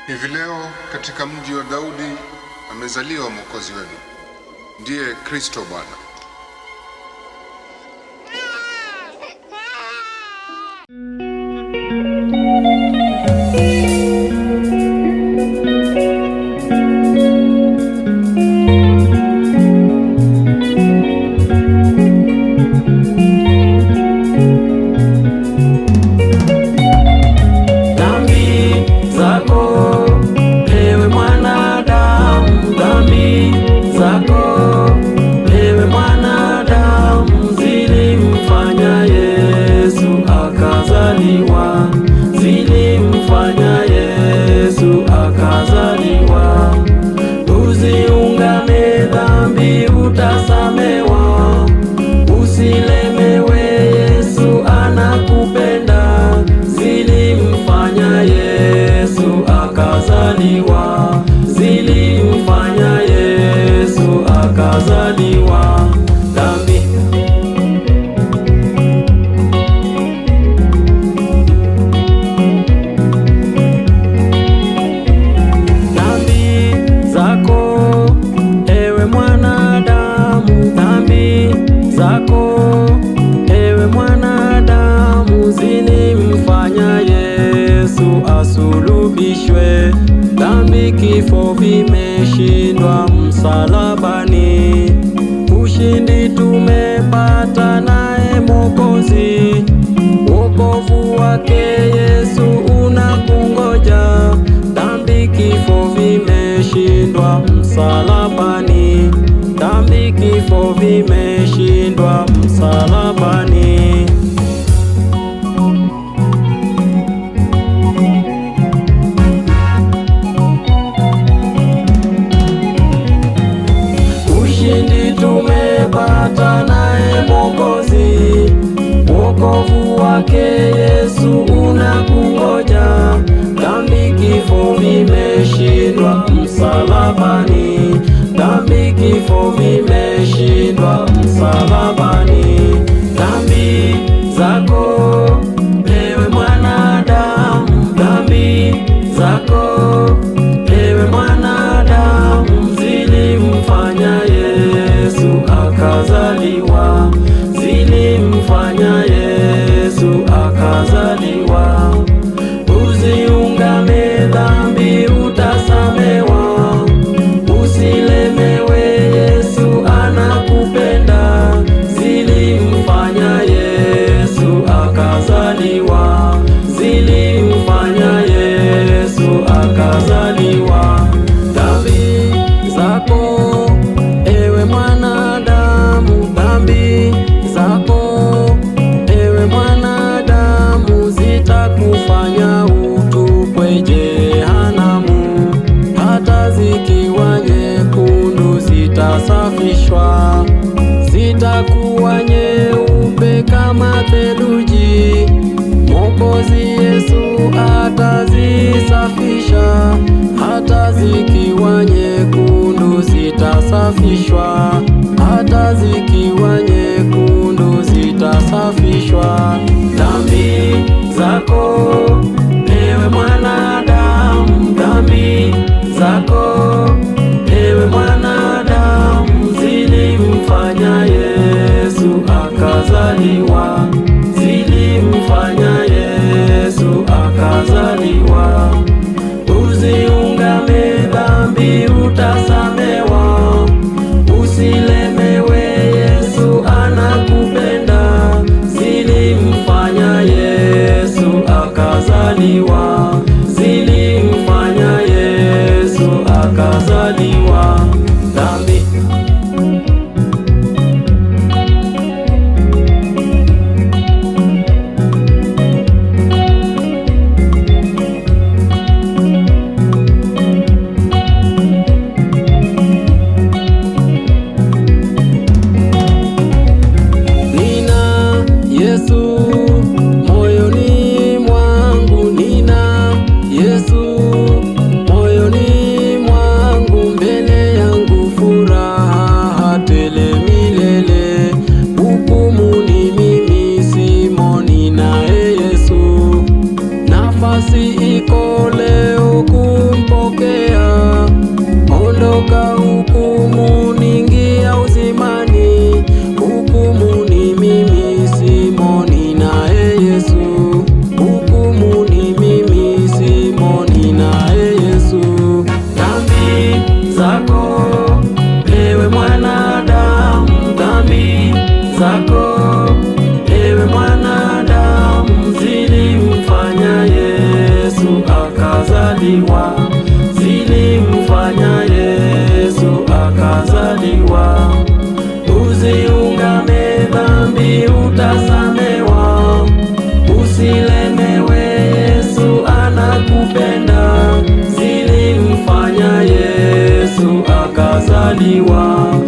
Hivi leo katika mji wa Daudi amezaliwa Mwokozi wenu, ndiye Kristo Bwana. Usiungame dhambi utasamewa, usilemewe Yesu anakupenda. Zilimfanya Yesu akazaliwa, zilimfanya Yesu akazaliwa. Dhambi ewe mwanadamu, zilimfanya Yesu asulubishwe. Dhambi, kifo vimeshindwa msalabani. Ushindi tumepata naye Mwokozi, wokovu wake Yesu unakungoja. Dhambi, kifo vimeshindwa msalabani. Dhambi, kifo vimeshindwa msalabani. Ushindi tumepata naye Mwokozi, wokovu wake Yesu unakungoja. Dhambi, kifo vimeshindwa msalabani. Dhambi, kifo vimeshindwa msalabani. Dhambi zako ewe mwanadamu, dhambi zako ewe mwanadamu, zilimfanya Yesu akazaliwa, zilimfanya Yesu akazaliwa. Usiungame dhambi utasamewa, usilemewe Yesu anakupenda. Zilimfanya Yesu akazaliwa, zilimfanya Yesu akazaliwa. Dhambi zako ewe mwanadamu, dhambi zako ewe mwanadamu, zitakufanya utupwe jehanamu. Hata zikiwa nyekundu zitasafishwa, zitakuwa nyeupe kama theluji. Mwokozi Yesu atazisafisha. Hata zikiwa nyekundu zitasafishwa, hata zikiwa nyekundu zitasafishwa. Dhambi zako ewe mwanadamu, dhambi zako ewe mwanadamu, zilimfanya Yesu akazaliwa, zilimfanya Yesu akazaliwa. Usiungame dhambi utasamewa, usilemewe Yesu anakupenda. Zilimfanya Yesu akazaliwa, zilimfanya Yesu akazaliwa. Dhambi nafasi iko leo akazaliwa, zilimfanya Yesu akazaliwa. Usiungame dhambi utasamewa, usilemewe, Yesu anakupenda, zilimfanya Yesu akazaliwa.